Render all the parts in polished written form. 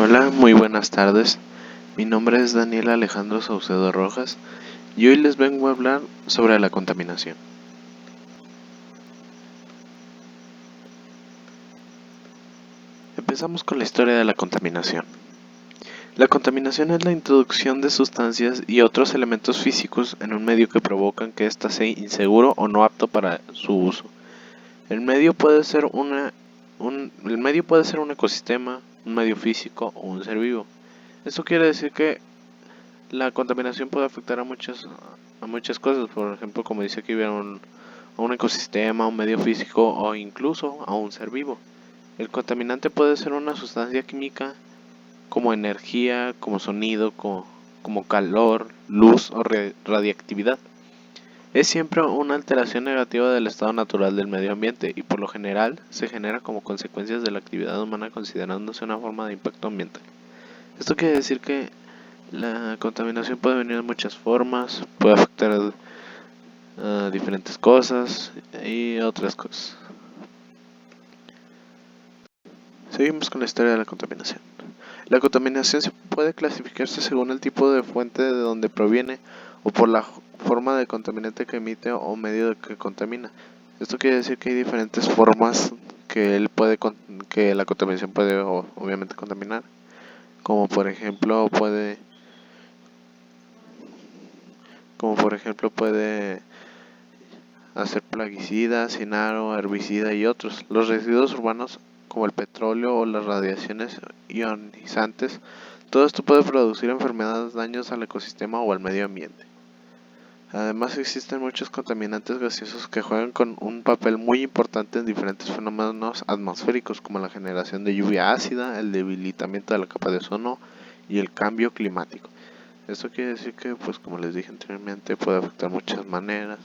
Hola, muy buenas tardes. Mi nombre es Daniel Alejandro Saucedo Rojas y hoy les vengo a hablar sobre la contaminación. Empezamos con la historia de la contaminación. La contaminación es la introducción de sustancias y otros elementos físicos en un medio que provocan que ésta sea inseguro o no apto para su uso. El medio puede ser un ecosistema, un medio físico o un ser vivo. Esto quiere decir que la contaminación puede afectar a muchas cosas, por ejemplo, como dice aquí, a un ecosistema, a un medio físico o incluso a un ser vivo. El contaminante puede ser una sustancia química como energía, como sonido, como calor, luz o radiactividad. Es siempre una alteración negativa del estado natural del medio ambiente y por lo general se genera como consecuencias de la actividad humana considerándose una forma de impacto ambiental. Esto quiere decir que la contaminación puede venir de muchas formas, puede afectar a diferentes cosas y otras cosas. Seguimos con la historia de la contaminación. La contaminación se puede clasificarse según el tipo de fuente de donde proviene o por la forma de contaminante que emite o medio que contamina. Esto quiere decir que hay diferentes formas que la contaminación puede obviamente contaminar, como por ejemplo puede hacer plaguicida, cinaro, herbicida y otros. Los residuos urbanos como el petróleo o las radiaciones ionizantes, todo esto puede producir enfermedades, daños al ecosistema o al medio ambiente. Además existen muchos contaminantes gaseosos que juegan con un papel muy importante en diferentes fenómenos atmosféricos como la generación de lluvia ácida, el debilitamiento de la capa de ozono y el cambio climático. Esto quiere decir que, pues como les dije anteriormente, puede afectar muchas maneras,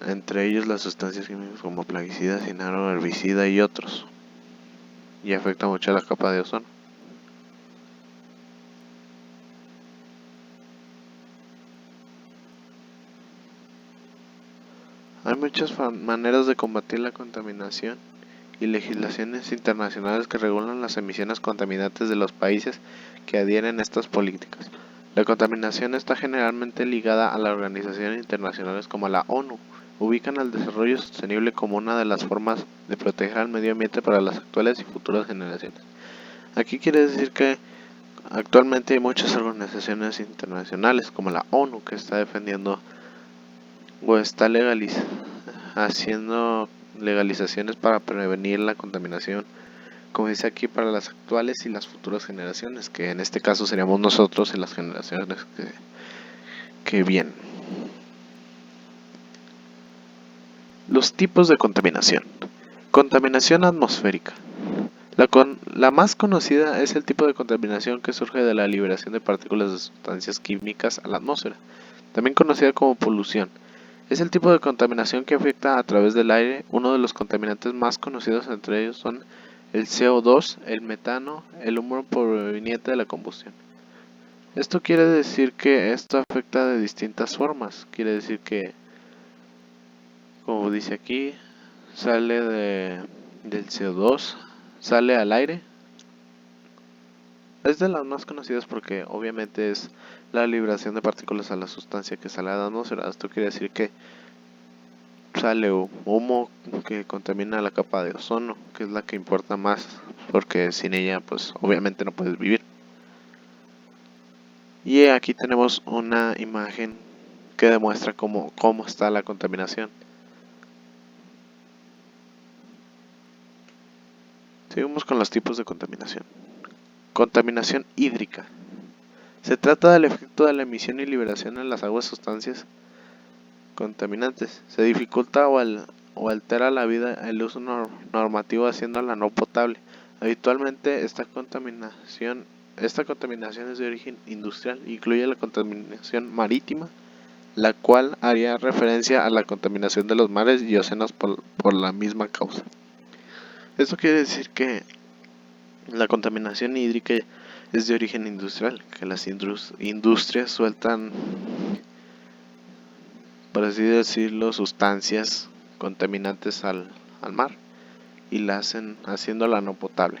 entre ellos las sustancias químicas como plaguicidas, cinaro, herbicida y otros, y afecta mucho a la capa de ozono. Hay muchas maneras de combatir la contaminación y legislaciones internacionales que regulan las emisiones contaminantes de los países que adhieren a estas políticas. La contaminación está generalmente ligada a las organizaciones internacionales como la ONU. Ubican al desarrollo sostenible como una de las formas de proteger al medio ambiente para las actuales y futuras generaciones. Aquí quiere decir que actualmente hay muchas organizaciones internacionales como la ONU que está defendiendo o está haciendo legalizaciones para prevenir la contaminación, como dice aquí, para las actuales y las futuras generaciones, que en este caso seríamos nosotros y las generaciones que vienen. Los tipos de contaminación. Contaminación atmosférica. La más conocida es el tipo de contaminación que surge de la liberación de partículas de sustancias químicas a la atmósfera, también conocida como polución. Es el tipo de contaminación que afecta a través del aire. Uno de los contaminantes más conocidos entre ellos son el CO2, el metano, el humo proveniente de la combustión. Esto quiere decir que esto afecta de distintas formas. Quiere decir que, como dice aquí, del CO2, sale al aire. Es de las más conocidas porque obviamente es la liberación de partículas a la sustancia que sale a la atmósfera. Esto quiere decir que sale humo que contamina la capa de ozono, que es la que importa más, porque sin ella pues obviamente no puedes vivir. Y aquí tenemos una imagen que demuestra cómo está la contaminación. Seguimos con los tipos de contaminación. Contaminación hídrica. Se trata del efecto de la emisión y liberación en las aguas sustancias contaminantes. Se dificulta o altera la vida el uso normativo haciéndola no potable. Habitualmente esta contaminación es de origen industrial, incluye la contaminación marítima, la cual haría referencia a la contaminación de los mares y océanos por la misma causa. Esto quiere decir que la contaminación hídrica es de origen industrial, que las industrias sueltan, por así decirlo, sustancias contaminantes al mar y la hacen haciéndola no potable.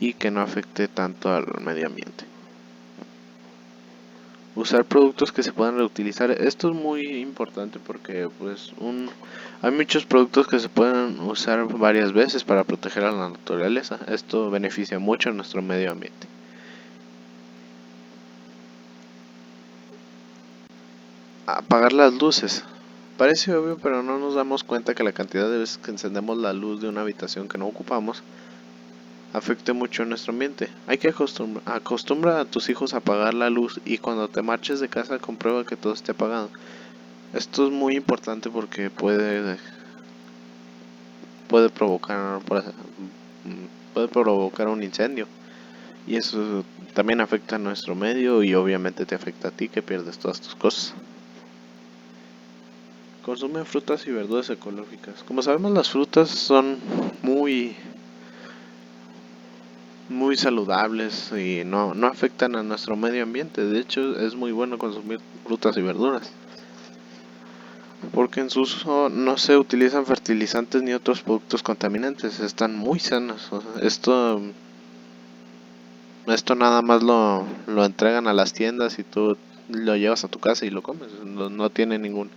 y que no afecte tanto al medio ambiente. Usar productos que se puedan reutilizar. Esto es muy importante porque pues hay muchos productos que se pueden usar varias veces para proteger a la naturaleza. Esto beneficia mucho a nuestro medio ambiente. Apagar las luces. Parece obvio, pero no nos damos cuenta que la cantidad de veces que encendemos la luz de una habitación que no ocupamos afecte mucho a nuestro ambiente. Hay que acostumbra a tus hijos a apagar la luz, y cuando te marches de casa comprueba que todo esté apagado. Esto es muy importante porque puede provocar un incendio, y eso también afecta a nuestro medio y obviamente te afecta a ti, que pierdes todas tus cosas. Consume frutas y verduras ecológicas. Como sabemos, las frutas son muy saludables y no afectan a nuestro medio ambiente. De hecho, es muy bueno consumir frutas y verduras, porque en su uso no se utilizan fertilizantes ni otros productos contaminantes. Están muy sanos. O sea, esto nada más lo entregan a las tiendas y tú lo llevas a tu casa y lo comes. No tiene ningún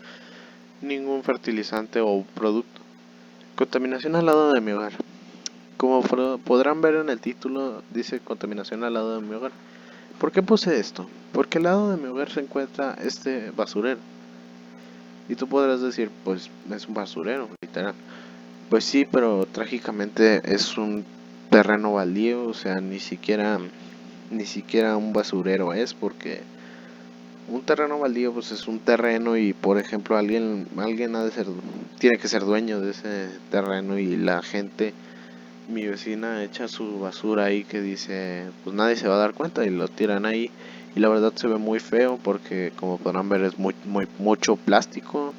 fertilizante o producto. Contaminación al lado de mi hogar. Como podrán ver en el título, dice contaminación al lado de mi hogar. ¿Por qué puse esto? Porque al lado de mi hogar se encuentra este basurero. Y tú podrás decir, pues es un basurero, literal. Pues sí, pero trágicamente es un terreno baldío, o sea, ni siquiera un basurero es, porque un terreno baldío pues es un terreno y, por ejemplo, alguien tiene que ser dueño de ese terreno, y la gente, mi vecina, echa su basura ahí que dice, pues nadie se va a dar cuenta, y lo tiran ahí, y la verdad se ve muy feo porque, como podrán ver, es mucho plástico.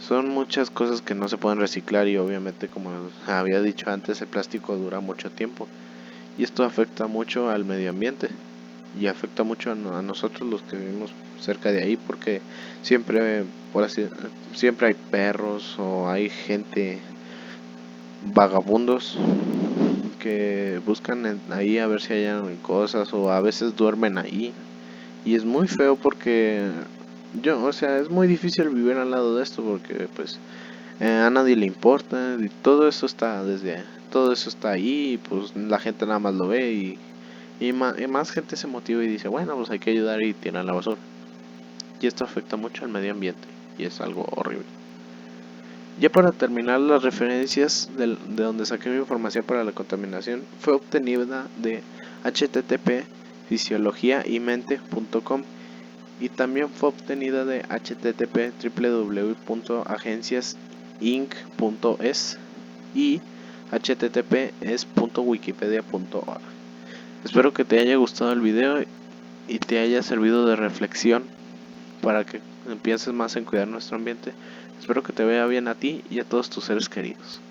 Son muchas cosas que no se pueden reciclar, y obviamente, como había dicho antes, el plástico dura mucho tiempo, y esto afecta mucho al medio ambiente y afecta mucho a nosotros los que vivimos cerca de ahí, porque siempre hay perros o hay gente, vagabundos, que buscan ahí a ver si hayan cosas, o a veces duermen ahí, y es muy feo porque es muy difícil vivir al lado de esto, porque pues a nadie le importa, y todo eso está ahí, y pues la gente nada más lo ve, y más gente se motiva y dice, bueno, pues hay que ayudar, y tiran la basura. Y esto afecta mucho al medio ambiente y es algo horrible. Ya para terminar, las referencias de donde saqué mi información para la contaminación fue obtenida de http fisiologiaymente.com, y también fue obtenida de http www.agenciasinc.es y https.wikipedia.org. Espero que te haya gustado el video y te haya servido de reflexión para que empieces más en cuidar nuestro ambiente. Espero que te vaya bien a ti y a todos tus seres queridos.